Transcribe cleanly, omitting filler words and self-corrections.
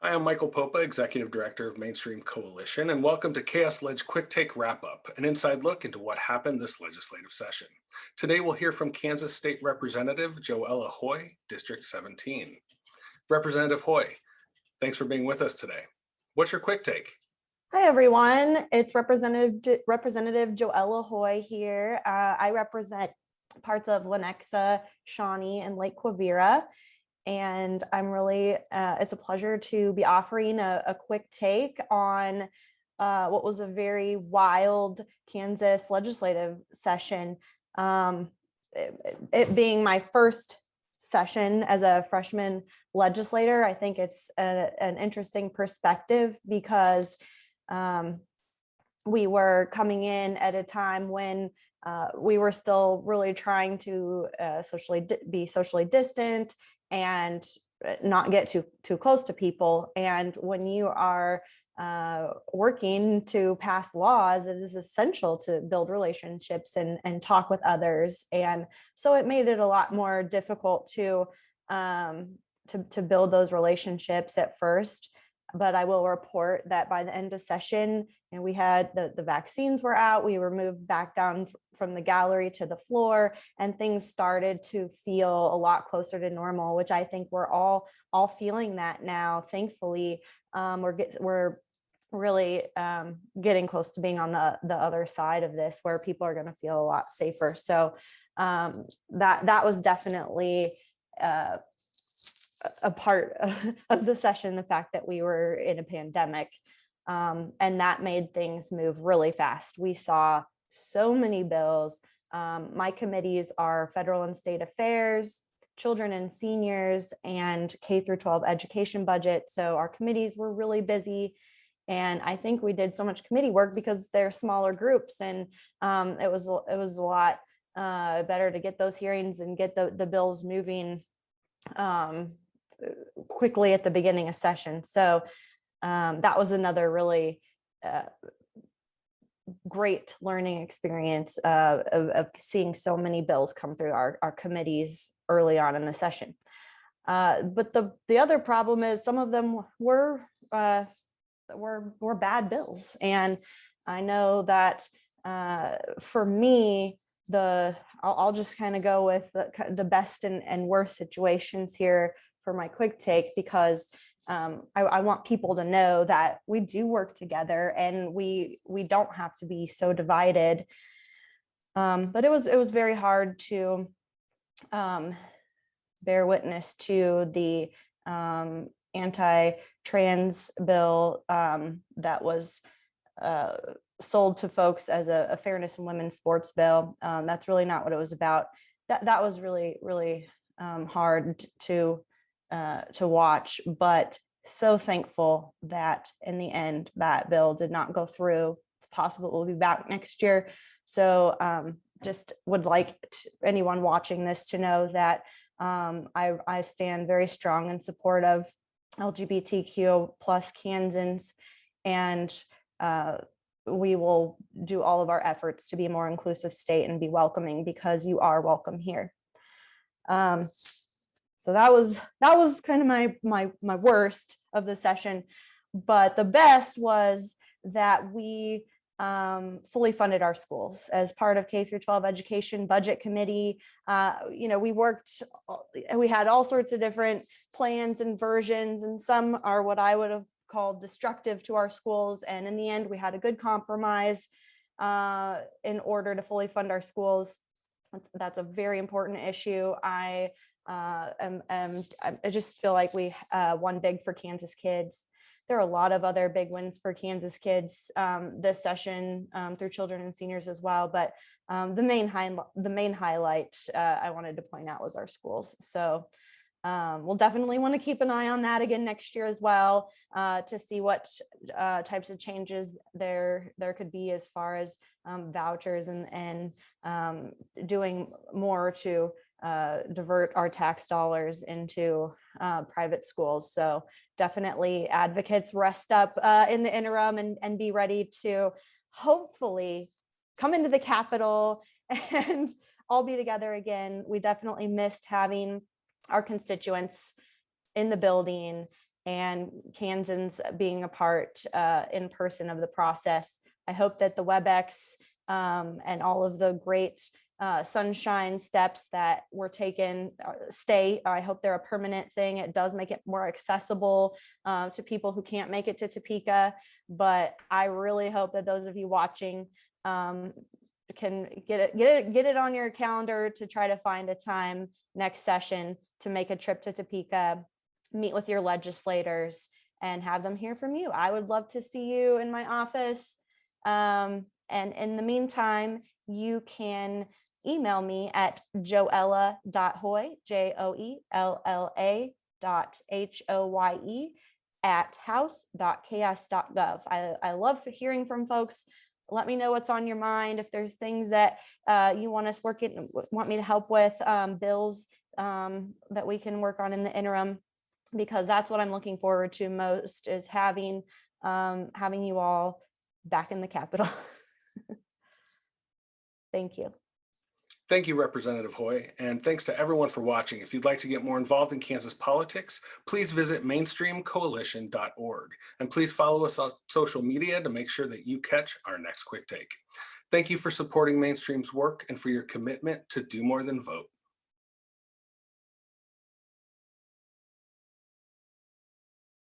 Hi, I'm Michael Popa, Executive Director of Mainstream Coalition, and welcome to Chaos Ledge Quick Take Wrap Up, an inside look into what happened this legislative session. Today, we'll hear from Kansas State Representative JoElla Hoye, District 17. Representative Hoye, thanks for being with us today. What's your quick take? Hi, everyone. It's Representative JoElla Hoye here. I represent parts of Lenexa, Shawnee, and Lake Quivira. And I'm really, it's a pleasure to be offering a quick take on what was a very wild Kansas legislative session. It being my first session as a freshman legislator, I think it's an interesting perspective because we were coming in at a time when we were still really trying to be socially distant and not get too close to people. And when you are working to pass laws, it is essential to build relationships and talk with others. And so it made it a lot more difficult to build those relationships at first. But I will report that by the end of session, and we had the vaccines were out, we were moved back down from the gallery to the floor, and things started to feel a lot closer to normal, which I think we're all feeling that now. Thankfully, we're really getting close to being on the other side of this, where people are going to feel a lot safer. So that was definitely a part of the session, the fact that we were in a pandemic, and that made things move really fast. We saw so many bills. My committees are federal and state affairs, children and seniors, and K through 12 education budget. So our committees were really busy. And I think we did so much committee work because they're smaller groups, and it was a lot better to get those hearings and get the bills moving quickly at the beginning of session. So that was another really great learning experience of seeing so many bills come through our committees early on in the session. But the other problem is some of them were bad bills. And I know that for me, I'll just kind of go with the best and worst situations here for my quick take, because I want people to know that we do work together and we don't have to be so divided. But it was very hard to bear witness to the anti-trans bill that was sold to folks as a fairness in women's sports bill. That's really not what it was about. That was really hard to watch, but so thankful that in the end that bill did not go through. It's possible it will be back next year. So just would like anyone watching this to know that I stand very strong in support of LGBTQ plus Kansans, and we will do all of our efforts to be a more inclusive state and be welcoming, because you are welcome here. So that was kind of my worst of the session, but the best was that we fully funded our schools as part of K through 12 education budget committee. We had all sorts of different plans and versions, and some are what I would have called destructive to our schools. And in the end, we had a good compromise in order to fully fund our schools. That's a very important issue. I just feel like we won big for Kansas kids. There are a lot of other big wins for Kansas kids this session through children and seniors as well. But the main highlight I wanted to point out was our schools. So we'll definitely want to keep an eye on that again next year as well, to see what types of changes there could be as far as vouchers and doing more to divert our tax dollars into private schools. So definitely advocates, rest up in the interim and be ready to hopefully come into the Capitol and all be together again. We definitely missed having our constituents in the building and Kansans being a part in person of the process. I hope that the WebEx and all of the great sunshine steps that were taken stay. I hope they're a permanent thing. It does make it more accessible to people who can't make it to Topeka, but I really hope that those of you watching can get it on your calendar to try to find a time next session to make a trip to Topeka, meet with your legislators, and have them hear from you. I would love to see you in my office. And in the meantime, you can email me at joella.hoye, joella.hoye @house.ks.gov. I love hearing from folks. Let me know what's on your mind. If there's things that you want me to help with, bills that we can work on in the interim, because that's what I'm looking forward to most, is having you all back in the Capitol. Thank you. Thank you, Representative Hoye, and thanks to everyone for watching. If you'd like to get more involved in Kansas politics, please visit mainstreamcoalition.org, and please follow us on social media to make sure that you catch our next Quick Take. Thank you for supporting Mainstream's work and for your commitment to do more than vote.